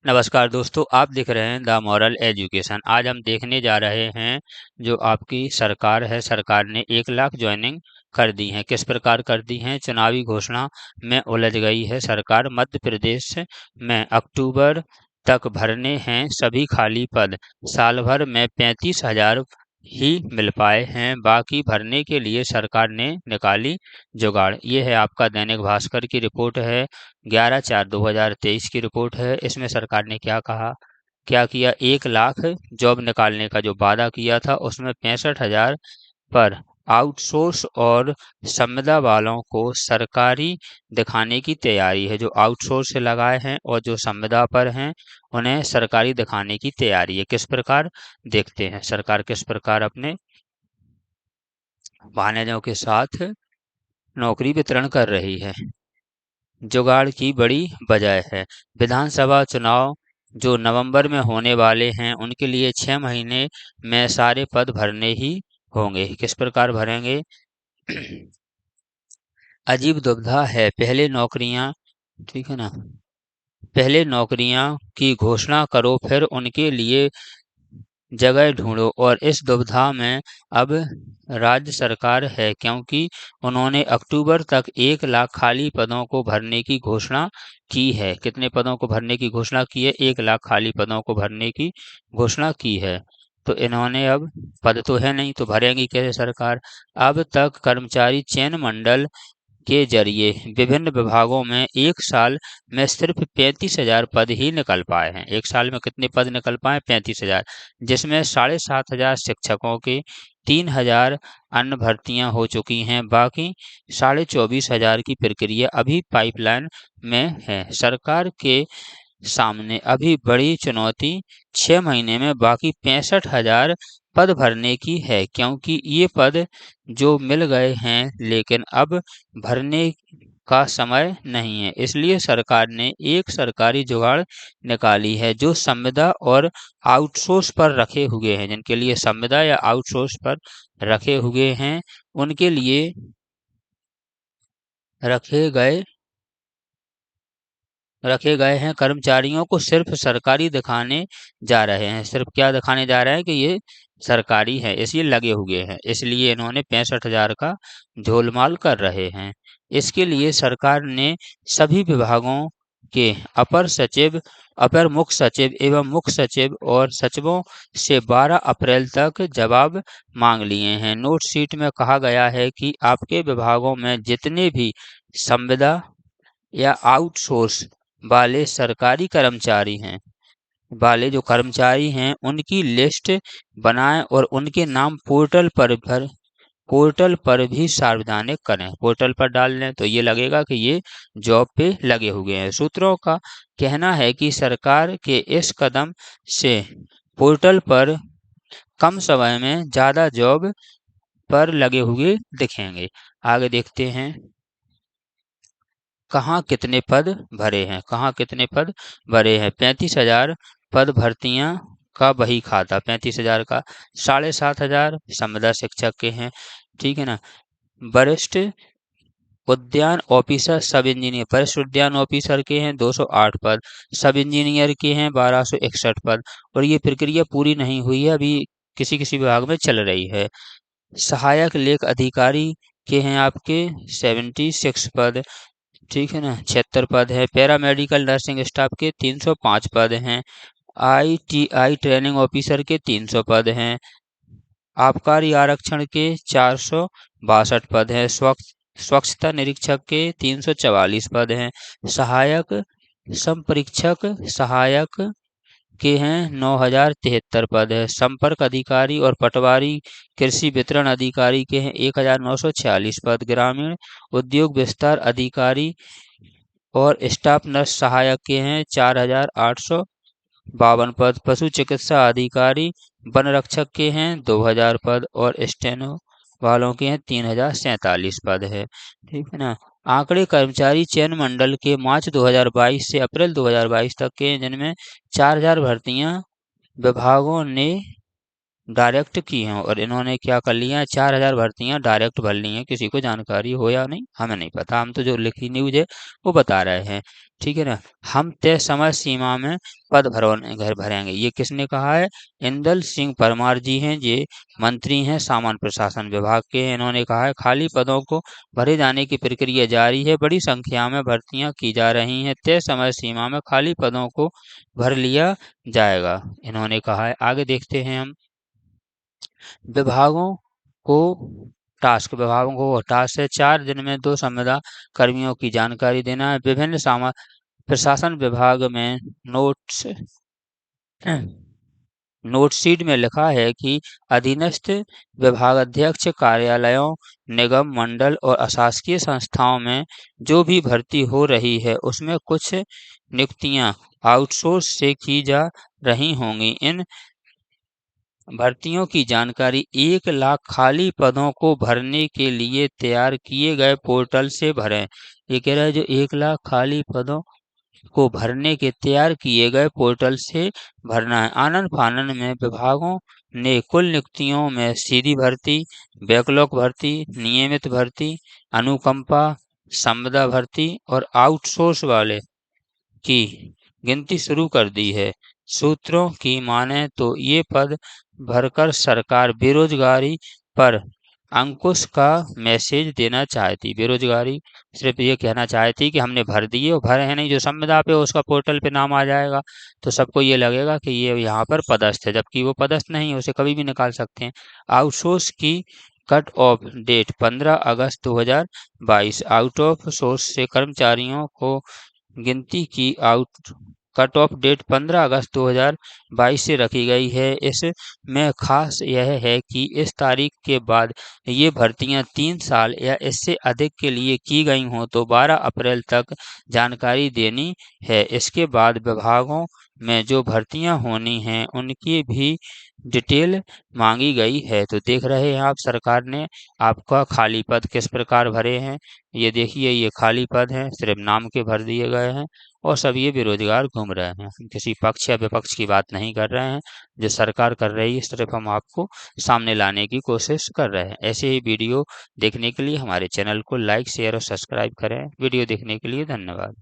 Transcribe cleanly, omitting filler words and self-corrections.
नमस्कार दोस्तों, आप देख रहे हैं द मॉरल एजुकेशन। आज हम देखने जा रहे हैं जो आपकी सरकार है, सरकार ने 1 लाख ज्वाइनिंग कर दी है। किस प्रकार कर दी हैं? चुनावी घोषणा में उलझ गई है सरकार। मध्य प्रदेश में अक्टूबर तक भरने हैं सभी खाली पद। साल भर में 35,000 ही मिल पाए हैं, बाकी भरने के लिए सरकार ने निकाली जुगाड़। ये है आपका दैनिक भास्कर की रिपोर्ट है, 11/4/2023 की रिपोर्ट है। इसमें सरकार ने क्या कहा, क्या किया? 1 लाख जॉब निकालने का जो वादा किया था उसमें 65,000 पर आउटसोर्स और संविदा वालों को सरकारी दिखाने की तैयारी है। जो आउटसोर्स से लगाए हैं और जो संविदा पर हैं उन्हें सरकारी दिखाने की तैयारी है। किस प्रकार? देखते हैं सरकार किस प्रकार अपने मैनेजरों के साथ नौकरी वितरण कर रही है। जुगाड़ की बड़ी वजह है। विधानसभा चुनाव जो नवंबर में होने वाले हैं उनके लिए 6 महीने में सारे पद भरने ही होंगे। किस प्रकार भरेंगे? अजीब दुविधा है। पहले नौकरियां, ठीक है ना, पहले नौकरियां की घोषणा करो, फिर उनके लिए जगह ढूंढो। और इस दुविधा में अब राज्य सरकार है, क्योंकि उन्होंने अक्टूबर तक 1 लाख खाली पदों को भरने की घोषणा की है। कितने पदों को भरने की घोषणा की है? 1 लाख खाली पदों को भरने की घोषणा की है। तो इन्होंने अब पद तो है नहीं, तो भरेंगी कैसे सरकार? अब तक कर्मचारी चयन मंडल के जरिए विभिन्न विभागों में एक साल में सिर्फ 35,000 पद ही निकल पाए हैं। एक साल में कितने पद निकल पाए? 35,000, जिसमें 7,500 शिक्षकों के, 3,000 अन्य भर्तियां हो चुकी हैं। बाकी 24,500 की प्रक्रिया अभी पाइपलाइन में है। सरकार के सामने अभी बड़ी चुनौती 6 महीने में बाकी 65,000 पद भरने की है, क्योंकि ये पद जो मिल गए हैं लेकिन अब भरने का समय नहीं है। इसलिए सरकार ने एक सरकारी जुगाड़ निकाली है। जो संविदा और आउटसोर्स पर रखे हुए हैं, जिनके लिए संविदा या आउटसोर्स पर रखे हुए हैं, उनके लिए रखे गए रखे गए हैं कर्मचारियों को सिर्फ सरकारी दिखाने जा रहे हैं। सिर्फ क्या दिखाने जा रहे हैं? कि ये सरकारी है, इसलिए लगे हुए हैं। इसलिए इन्होंने 65,000 का झोलमाल कर रहे हैं। इसके लिए सरकार ने सभी विभागों के अपर सचिव, अपर मुख्य सचिव एवं मुख्य सचिव और सचिवों से 12 अप्रैल तक जवाब मांग लिए हैं। नोट शीट में कहा गया है कि आपके विभागों में जितने भी संविदा या आउटसोर्स वाले सरकारी कर्मचारी हैं, वाले जो कर्मचारी हैं, उनकी लिस्ट बनाएं और उनके नाम पोर्टल पर भी सार्वजनिक करें। पोर्टल पर डाल दें तो ये लगेगा कि ये जॉब पे लगे हुए हैं। सूत्रों का कहना है कि सरकार के इस कदम से पोर्टल पर कम समय में ज्यादा जॉब पर लगे हुए दिखेंगे। आगे देखते हैं कहाँ कितने पद भरे हैं। कहाँ कितने पद भरे हैं? 35,000 पद भर्तियां का बही खाता। 35,000 का 7,500 संविदा शिक्षक के हैं, ठीक है ना। वरिष्ठ उद्यान ऑफिसर सब इंजीनियर, वरिष्ठ उद्यान ऑफिसर के हैं 208 पद। सब इंजीनियर के हैं 1261 पद। और ये प्रक्रिया पूरी नहीं हुई है, अभी किसी किसी विभाग में चल रही है। सहायक लेख अधिकारी के हैं आपके 76 पद, ठीक है ना, 76 पद है। पैरामेडिकल नर्सिंग स्टाफ के 305 पद हैं। ITI ट्रेनिंग ऑफिसर के 300 पद हैं। आबकारी आरक्षण के 462 पद हैं। स्वच्छता निरीक्षक के 344 पद हैं। सहायक संपरीक्षक सहायक के हैं 9,073 पद है। संपर्क अधिकारी और पटवारी कृषि वितरण अधिकारी के हैं 1,946 पद। ग्रामीण उद्योग विस्तार अधिकारी और स्टाफ नर्स सहायक के हैं 4,852 पद। पशु चिकित्सा अधिकारी वन रक्षक के हैं 2,000 पद और स्टेनो वालों के हैं 3,047 पद है, ठीक है ना। आंकड़े कर्मचारी चयन मंडल के मार्च 2022 से अप्रैल 2022 तक के, जिनमें 4,000 भर्तियां विभागों ने डायरेक्ट की हैं और इन्होंने क्या कर लिया है, 4,000 भर्तियां डायरेक्ट भर ली हैं। किसी को जानकारी हो या नहीं हमें नहीं पता, हम तो जो लिखी न्यूज है वो बता रहे हैं। ठीक है ना। हम तय समय सीमा में पद भरवाने घर भरेंगे, ये किसने कहा है? इंदल सिंह परमार जी हैं, ये मंत्री हैं सामान्य प्रशासन विभाग के हैं। इन्होंने कहा है खाली पदों को भरे जाने की प्रक्रिया जारी है, बड़ी संख्या में भर्तियां की जा रही हैं, तय समय सीमा में खाली पदों को भर लिया जाएगा, इन्होंने कहा है। आगे देखते हैं हम। विभागों को टास्क है 4 दिन में 2 संविदा कर्मियों की जानकारी देना है। विभिन्न प्रशासन विभाग में नोट्स नोटशीट में लिखा है कि अधीनस्थ विभागाध्यक्ष कार्यालयों, निगम, मंडल और अशासकीय संस्थाओं में जो भी भर्ती हो रही है उसमें कुछ नियुक्तियां आउटसोर्स से की जा रही होंगी। इन भर्तियों की जानकारी 1 लाख खाली पदों को भरने के लिए तैयार किए गए पोर्टल से भरें। ये कह रहा है जो 1 लाख खाली पदों को भरने के तैयार किए गए पोर्टल से भरना है। आनन फानन में विभागों ने कुल नियुक्तियों में सीधी भर्ती, बैकलॉग भर्ती, नियमित भर्ती, अनुकंपा, संविदा भर्ती और आउटसोर्स वाले की गिनती शुरू कर दी है। सूत्रों की माने तो ये पद भरकर सरकार बेरोजगारी पर अंकुश का मैसेज देना चाहती। बेरोजगारी सिर्फ ये कहना चाहती कि हमने भर दिए और भरे हैं नहीं, जो संविदा पे उसका पोर्टल पे नाम आ जाएगा तो सबको ये लगेगा कि ये यहाँ पर पदस्थ है, जबकि वो पदस्थ नहीं है, उसे कभी भी निकाल सकते हैं। आउटसोर्स की कट ऑफ डेट 15 अगस्त 2022। आउट ऑफ सोर्स से कर्मचारियों को गिनती की कट ऑफ डेट 15 अगस्त 2022 से रखी गई है। इसमें खास यह है कि इस तारीख के बाद ये भर्तियां 3 साल या इससे अधिक के लिए की गई हों तो 12 अप्रैल तक जानकारी देनी है। इसके बाद विभागों में जो भर्तियां होनी हैं उनकी भी डिटेल मांगी गई है। तो देख रहे हैं आप, सरकार ने आपका खाली पद किस प्रकार भरे हैं। ये देखिए, ये खाली पद हैं, सिर्फ नाम के भर दिए गए हैं और सब ये बेरोजगार घूम रहे हैं। हम किसी पक्ष या विपक्ष की बात नहीं कर रहे हैं, जो सरकार कर रही है सिर्फ हम आपको सामने लाने की कोशिश कर रहे हैं। ऐसे ही वीडियो देखने के लिए हमारे चैनल को लाइक, शेयर और सब्सक्राइब करें। वीडियो देखने के लिए धन्यवाद।